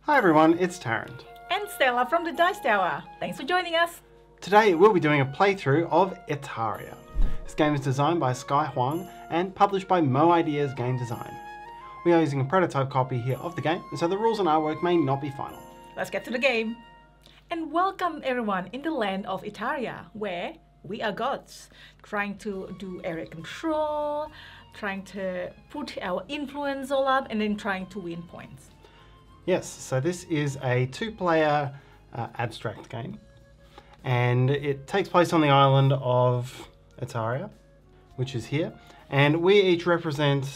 Hi everyone, it's Tarrant. And Stella from the Dice Tower. Thanks for joining us. Today we'll be doing a playthrough of Etariya. This game is designed by Sky Huang and published by Mo Ideas Game Design. We are using a prototype copy here of the game, and so the rules and artwork may not be final. Let's get to the game. And welcome everyone in the land of Etariya, where we are gods, trying to do area control, trying to put our influence all up, and then trying to win points. Yes, so this is a two-player abstract game, and it takes place on the island of Etariya, which is here, and we each represent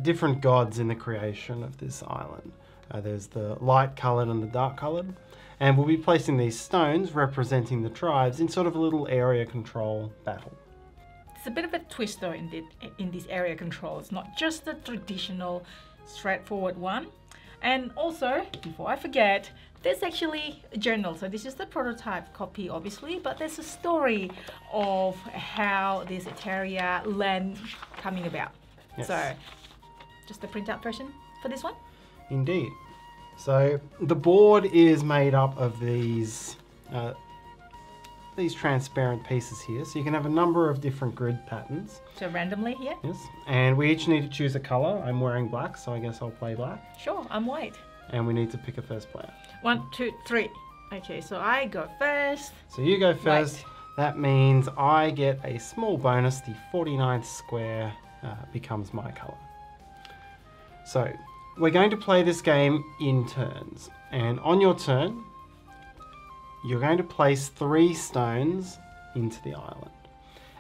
different gods in the creation of this island. There's the light-coloured and the dark-coloured, and we'll be placing these stones representing the tribes in sort of a little area control battle. It's a bit of a twist though in this area control. It's not just the traditional straightforward one. And also, before I forget, there's actually a journal. So this is the prototype copy, obviously, but there's a story of how this Etariya land coming about. Yes. So, just the printout version for this one? Indeed. So the board is made up of these transparent pieces here. So you can have a number of different grid patterns. So randomly here? Yes. And we each need to choose a colour. I'm wearing black, so I guess I'll play black. Sure, I'm white. And we need to pick a first player. 1, 2, 3. Okay, so I go first. So you go first. White. That means I get a small bonus. The 49th square becomes my colour. So we're going to play this game in turns. And on your turn, you're going to place 3 stones into the island.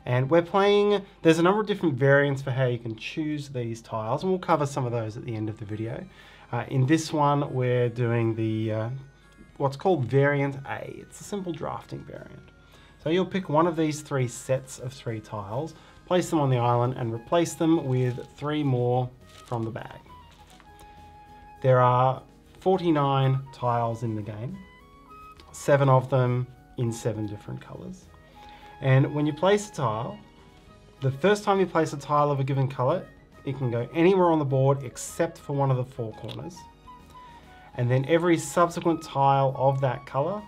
And we're playing, there's a number of different variants for how you can choose these tiles, and we'll cover some of those at the end of the video. In this one, we're doing the what's called variant A. It's a simple drafting variant. So you'll pick one of these 3 sets of 3 tiles, place them on the island, and replace them with 3 more from the bag. There are 49 tiles in the game. 7 of them in 7 different colours. And when you place a tile, the first time you place a tile of a given colour, it can go anywhere on the board except for one of the 4 corners. And then every subsequent tile of that colour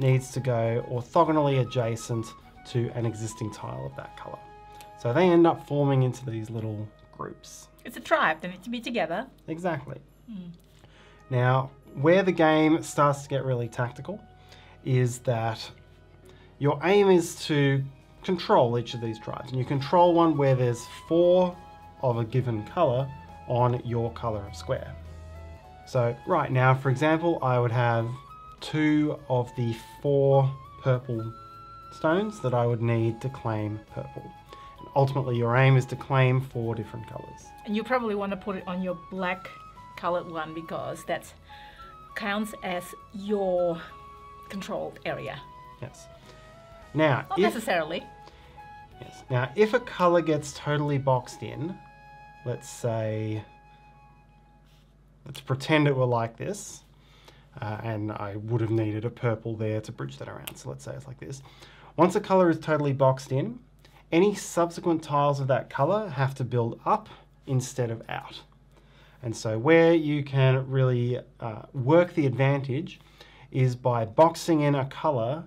needs to go orthogonally adjacent to an existing tile of that colour. So they end up forming into these little groups. It's a tribe, they need to be together. Exactly. Now, where the game starts to get really tactical is that your aim is to control each of these tribes. And you control one where there's 4 of a given colour on your colour of square. So right now, for example, I would have 2 of the 4 purple stones that I would need to claim purple. And ultimately, your aim is to claim 4 different colours. And you probably want to put it on your black coloured one because that counts as your controlled area. Yes. Now, not necessarily. Yes. Now, if a colour gets totally boxed in, let's pretend it were like this, and I would have needed a purple there to bridge that around. So let's say it's like this. Once a colour is totally boxed in, any subsequent tiles of that colour have to build up instead of out. And so where you can really work the advantage is by boxing in a colour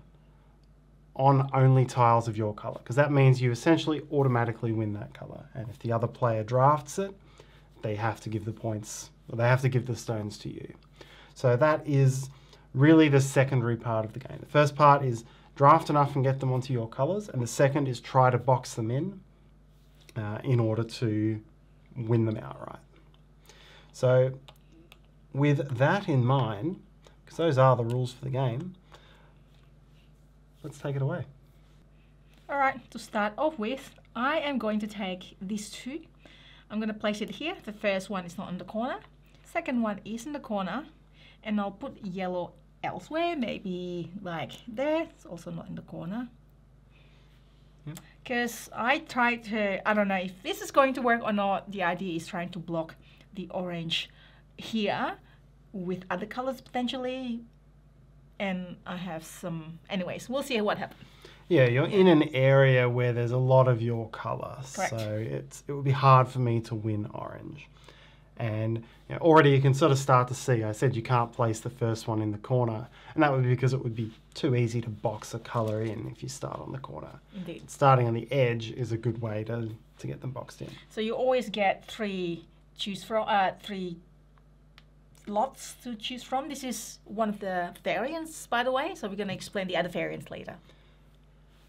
on only tiles of your colour, because that means you essentially automatically win that colour. And if the other player drafts it, they have to give the points, or they have to give the stones to you. So that is really the secondary part of the game. The first part is draft enough and get them onto your colours, and the second is try to box them in order to win them outright. So with that in mind, because those are the rules for the game, let's take it away. Alright, to start off with, I am going to take these 2. I'm going to place it here. The first one is not in the corner. Second one is in the corner. And I'll put yellow elsewhere, maybe like there. It's also not in the corner. Because I tried to, I don't know if this is going to work or not. The idea is trying to block the orange here with other colors potentially. And I have some, anyways, we'll see what happens. Yeah, you're in an area where there's a lot of your colour, so it would be hard for me to win orange. And you know, already you can sort of start to see, I said you can't place the first one in the corner, and that would be because it would be too easy to box a colour in if you start on the corner. Indeed. Starting on the edge is a good way to get them boxed in. So you always get three lots to choose from. This is one of the variants, by the way, so we're going to explain the other variants later.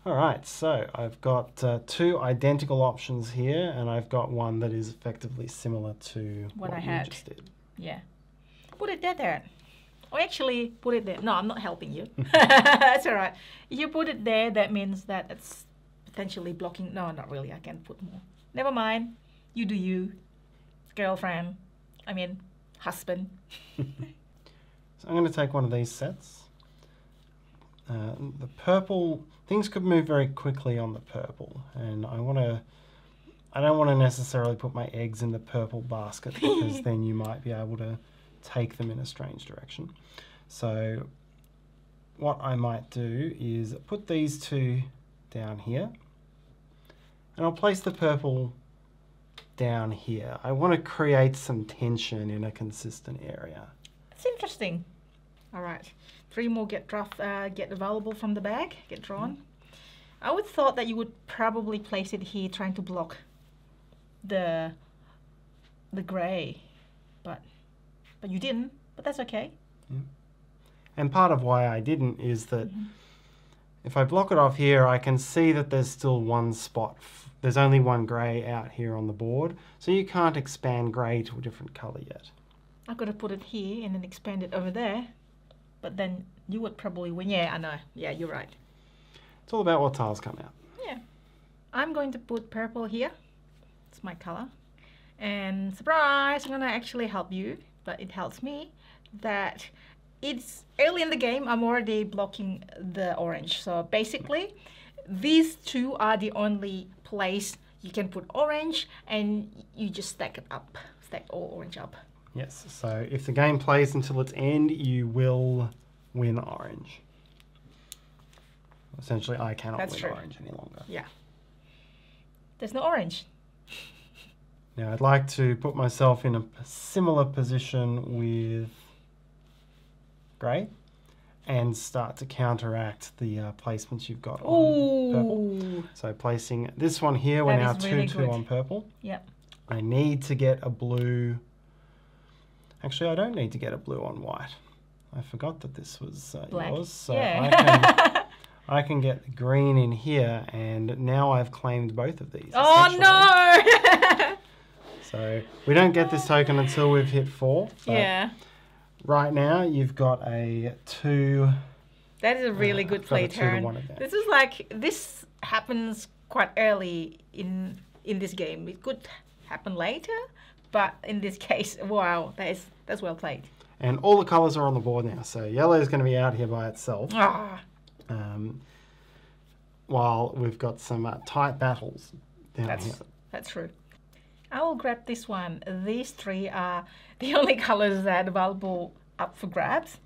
Alright, so I've got two identical options here, and I've got one that is effectively similar to what I you had. just did. Yeah. Put it there. Or actually, put it there. No, I'm not helping you. That's alright. If you put it there, that means that it's potentially blocking. No, not really. I can put more. Never mind. You do you. Girlfriend. I mean, husband. So I'm going to take one of these sets. The purple, things could move very quickly on the purple, and I don't want to necessarily put my eggs in the purple basket because then you might be able to take them in a strange direction. So what I might do is put these two down here, and I'll place the purple down here. I want to create some tension in a consistent area. It's interesting. All right. 3 more get available from the bag, get drawn. I would thought that you would probably place it here trying to block the grey, but you didn't, but that's okay. Yeah. And part of why I didn't is that if I block it off here, I can see that there's still one spot. There's only one grey out here on the board, so you can't expand grey to a different colour yet. I've got to put it here and then expand it over there. But then you would probably win. Yeah, I know. Yeah, you're right. It's all about what tiles come out. Yeah. I'm going to put purple here. It's my color. And surprise, I'm going to actually help you. But it helps me that it's early in the game. I'm already blocking the orange. So basically, these two are the only place you can put orange. And you just stack it up. Stack all orange up. Yes, so if the game plays until its end, you will win orange. Essentially, I cannot win orange any longer. Yeah. There's no orange. Now, I'd like to put myself in a similar position with grey and start to counteract the placements you've got on purple. So placing this one here, we're now 2-2 on purple. Yep. I need to get a blue. Actually, I don't need to get a blue on white. I forgot that this was yours. So yeah. I can get the green in here, and now I've claimed both of these. Oh, no! So we don't get this token until we've hit 4. Yeah. Right now, you've got a 2. That is a really good play turn. This is like, this happens quite early in this game. It could happen later. But in this case, wow, that's well played. And all the colours are on the board now, so yellow is going to be out here by itself. While we've got some tight battles down here. That's true. I will grab this one. These 3 are the only colours that are available up for grabs.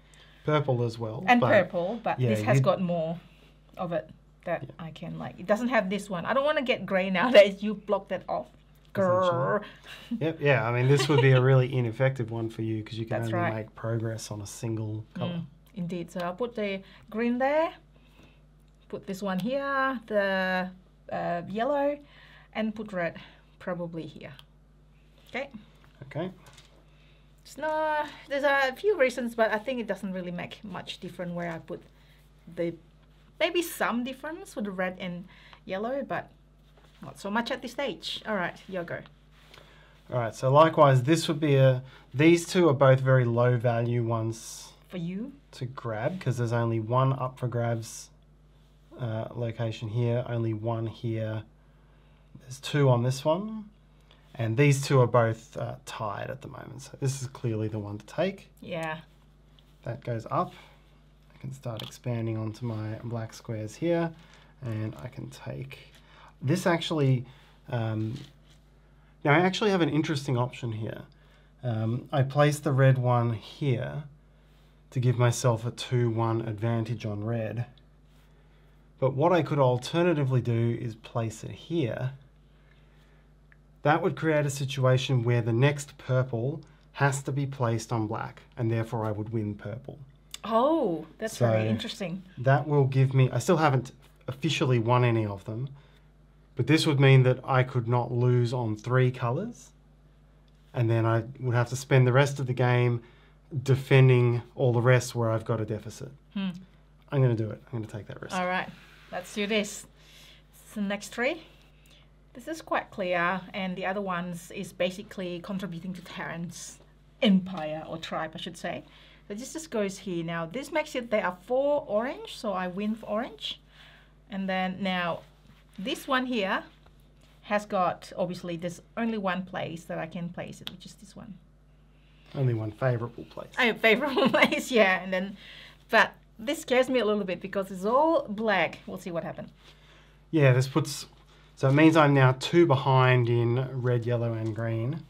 Purple as well. And purple, but yeah, this has got more of it that I can like. It doesn't have this one. I don't want to get grey now that you blocked that off. Yep, yeah, I mean, this would be a really ineffective one for you because you can only make progress on a single colour. Indeed, so I'll put the green there, put this one here, the yellow, and put red probably here. Okay. Okay. There's a few reasons, but I think it doesn't really make much difference where I put maybe some difference with the red and yellow, but not so much at this stage. All right, you go. All right, so likewise, this would be these two are both very low value ones for you to grab because there's only one up for grabs location here, only one here. There's 2 on this one, and these 2 are both tied at the moment. So this is clearly the one to take. Yeah. That goes up. I can start expanding onto my black squares here, and I can take. This actually, now I actually have an interesting option here. I place the red one here to give myself a 2-1 advantage on red. But what I could alternatively do is place it here. that would create a situation where the next purple has to be placed on black, and therefore I would win purple. Oh, that's very interesting. That will give me, I still haven't officially won any of them, but this would mean that I could not lose on 3 colours, and then I would have to spend the rest of the game defending all the rest where I've got a deficit. I'm going to do it. I'm going to take that risk. All right, let's do this. So next 3. This is quite clear, and the other ones is basically contributing to Tarrant's empire, or tribe, I should say. So this just goes here. Now, this makes it there are 4 orange, so I win for orange. And then now, this one here has got, obviously, there's only one place that I can place it, which is this one. Only one favourable place. A favourable place, yeah. And then, but this scares me a little bit because it's all black. We'll see what happens. Yeah, this puts... So it means I'm now 2 behind in red, yellow and green.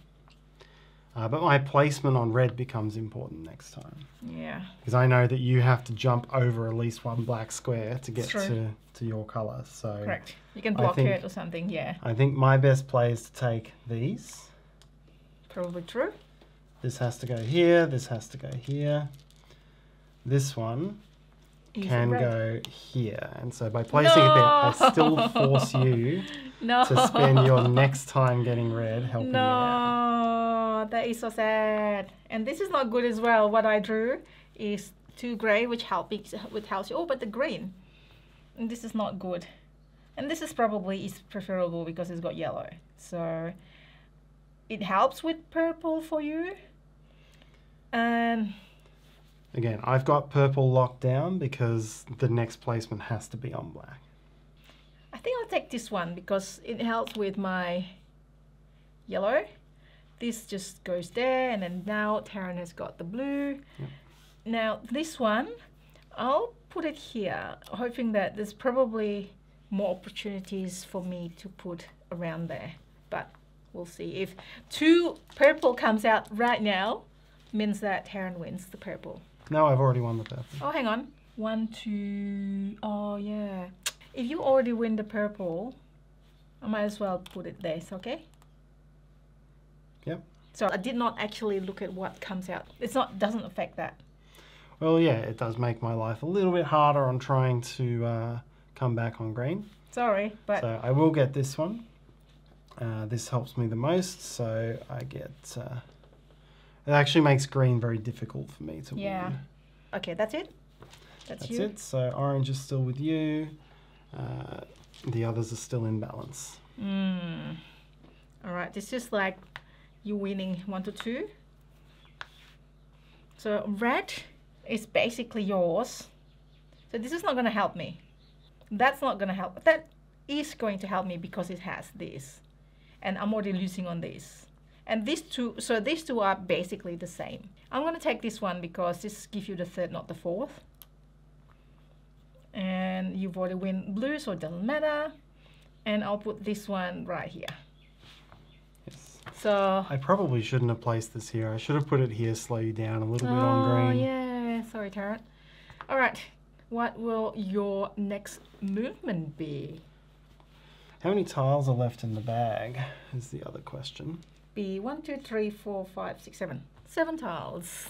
But my placement on red becomes important next time. Yeah. Because I know that you have to jump over at least 1 black square to get to your colour. So correct. You can block it or something, yeah. I think my best play is to take these. Probably true. This has to go here, this has to go here. This one can go here. And so by placing it there, I still force you to spend your next time getting red helping me out. That is so sad. And this is not good as well. What I drew is 2 grey, which helps you. Oh, but the green. And this is not good. And this is probably is preferable because it's got yellow. So it helps with purple for you. And again, I've got purple locked down because the next placement has to be on black. I think I'll take this one because it helps with my yellow. This just goes there, and then now Tarrant has got the blue. Yep. Now this one, I'll put it here, hoping that there's probably more opportunities for me to put around there. But we'll see. If 2 purple comes out right now, means that Tarrant wins the purple. No, I've already won the purple. Oh, hang on. 1, 2... Oh, yeah. If you already win the purple, I might as well put it there. It's okay? Yep. So I did not actually look at what comes out. Doesn't affect that. Well, yeah, it does make my life a little bit harder on trying to come back on green. Sorry, but... So I will get this one. This helps me the most, so I get... it actually makes green very difficult for me to win. Okay, that's it? That's you? it. So orange is still with you. The others are still in balance. All right, this is like you winning 1 to 2. So red is basically yours. So this is not going to help me. That's not going to help. That is going to help me because it has this. And I'm already losing on this. And these two, so these 2 are basically the same. I'm going to take this one because this gives you the 3rd, not the 4th. And you've already win blue, so it doesn't matter. And I'll put this one right here. Yes. So I probably shouldn't have placed this here. I should have put it here, slow you down a little bit on green. Oh, yeah. Sorry, Tarrant. All right. What will your next movement be? How many tiles are left in the bag is the other question. Be 1, 2, 3, 4, 5, 6, 7. 7 tiles.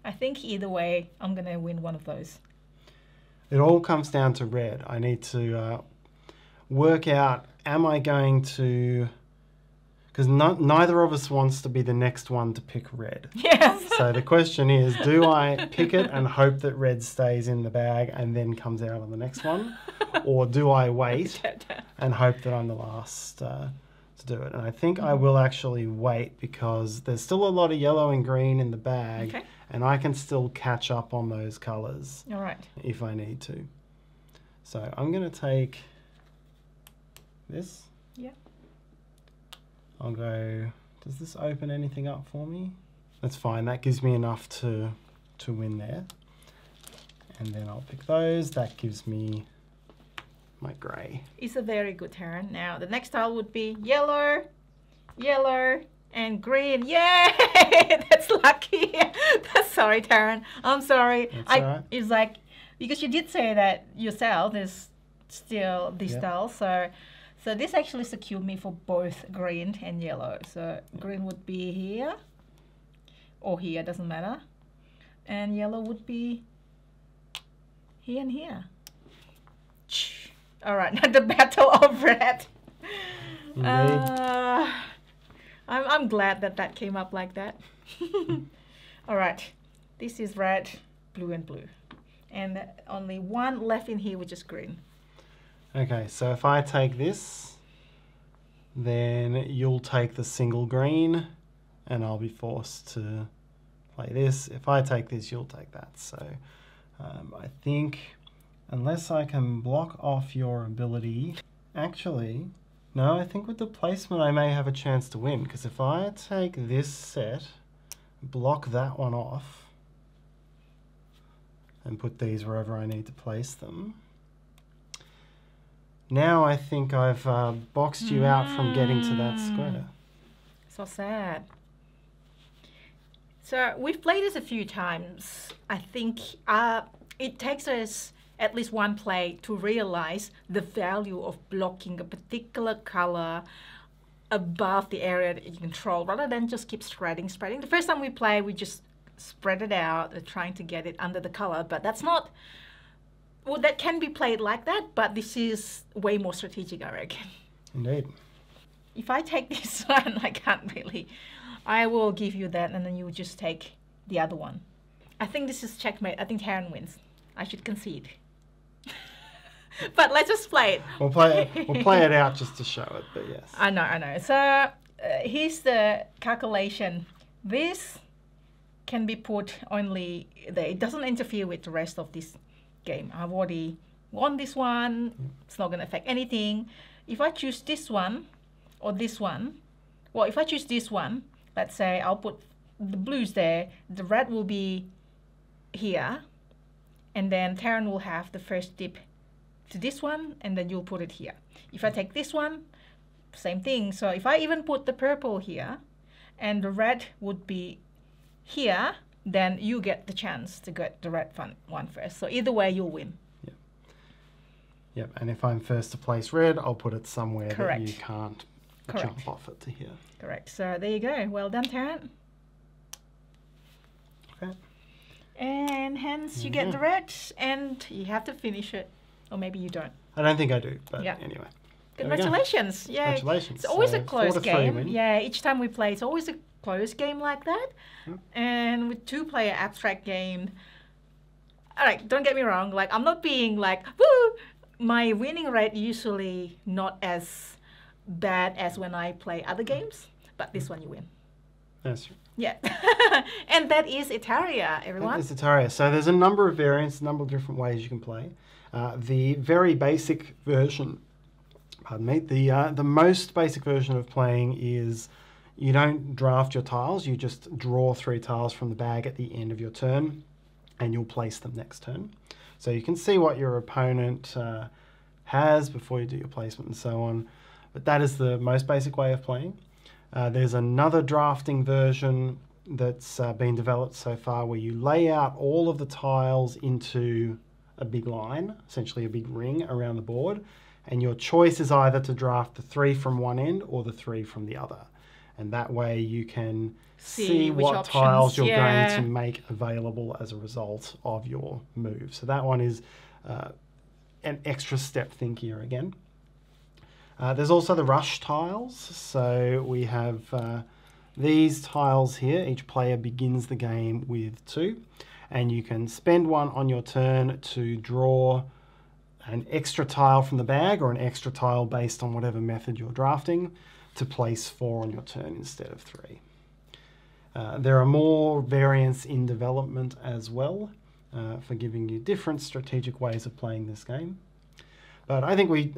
I think either way, I'm going to win one of those. It all comes down to red. I need to work out, am I going to... Because neither of us wants to be the next one to pick red. Yes. So the question is, do I pick it and hope that red stays in the bag and then comes out on the next one? Or do I wait and hope that I'm the last to do it? And I think I will actually wait because there's still a lot of yellow and green in the bag. Okay. And I can still catch up on those colours. All right. If I need to. So I'm going to take this. Yeah. I'll go, does this open anything up for me? That's fine, that gives me enough to win there. And then I'll pick those, that gives me my grey. It's a very good turn. Now the next tile would be yellow, yellow, and green. Yay! That's lucky. That's sorry, Tarrant. I'm sorry. That's all right. It's like, because you did say that yourself, there's still this tile, so So this actually secured me for both green and yellow. So green would be here or here, doesn't matter. And yellow would be here and here. All right, now the battle of red. I'm glad that that came up like that. All right, this is red, blue and blue. And only one left in here, which is green. Okay, so if I take this, then you'll take the single green and I'll be forced to play this. If I take this, you'll take that. So I think unless I can block off your ability, actually, no, I think with the placement I may have a chance to win, because if I take this set, block that one off, and put these wherever I need to place them, now I think I've boxed you out from getting to that square. So sad. So we've played this a few times. I think it takes us at least one play to realize the value of blocking a particular color above the area that you control, rather than just keep spreading. The first time we play, we just spread it out, trying to get it under the color, but that's not, well, that can be played like that, but this is way more strategic, I reckon. Indeed. If I take this one, I can't really. I will give you that, and then you just take the other one. I think this is checkmate. I think Tarrant wins. I should concede. But let's just play it. We'll play it out just to show it, but yes. I know. So here's the calculation. This can be put only there. It doesn't interfere with the rest of this game. I've already won this one. It's not going to affect anything. If I choose this one or this one, well, if I choose this one, let's say I'll put the blues there, the red will be here, and then Tarrant will have the first dip to this one, and then you'll put it here. If I take this one, same thing. So if I even put the purple here, and the red would be here, then you get the chance to get the red one first. So either way, you'll win. Yep, and if I'm first to place red, I'll put it somewhere Correct. that you can't jump off it to here. Correct. So there you go. Well done, Tarrant. Okay. And hence you get the red, and you have to finish it. Or maybe you don't. I don't think I do, but anyway. Congratulations. Yeah. Congratulations. It's always So a close 4-3 game. win. Yeah, each time we play, it's always a close game like that. And with two-player abstract game, all right, don't get me wrong, like I'm not being like, woo! My winning rate usually not as bad as when I play other games, but this one you win. That's true. Yeah. And that is Etariya, everyone. That is Etariya. So there's a number of variants, a number of different ways you can play. The very basic version, pardon me, the most basic version of playing is you don't draft your tiles, you just draw 3 tiles from the bag at the end of your turn, and you'll place them next turn. So you can see what your opponent has before you do your placement and so on. But that is the most basic way of playing. There's another drafting version that's been developed so far where you lay out all of the tiles into a big line, essentially a big ring around the board, and your choice is either to draft the 3 from one end or the 3 from the other. And that way you can see what options, tiles you're going to make available as a result of your move. So that one is an extra step thinkier again. There's also the rush tiles. So we have these tiles here. Each player begins the game with 2. And you can spend 1 on your turn to draw an extra tile from the bag or an extra tile based on whatever method you're drafting to place 4 on your turn instead of 3. There are more variants in development as well for giving you different strategic ways of playing this game. But I think we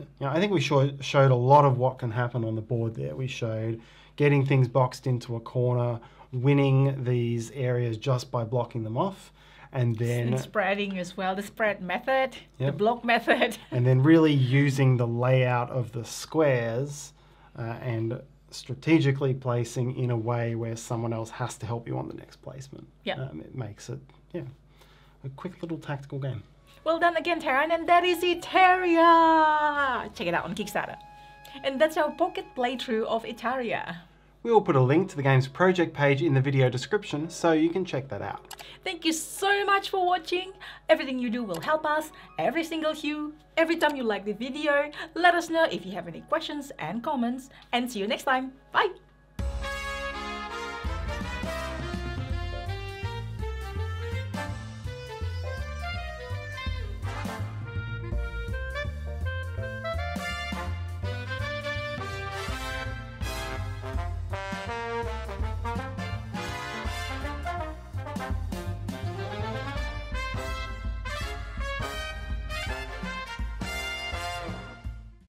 showed a lot of what can happen on the board there. We showed getting things boxed into a corner, winning these areas just by blocking them off, and then spreading as well, the spread method, the block method. And then really using the layout of the squares and strategically placing in a way where someone else has to help you on the next placement. It makes it, a quick little tactical game. Well done again, Tarrant, and that is Etariya! Check it out on Kickstarter. And that's our pocket playthrough of Etariya. We will put a link to the game's project page in the video description so you can check that out. Thank you so much for watching. Everything you do will help us. Every single hue, every time you like the video, let us know if you have any questions and comments. And see you next time. Bye!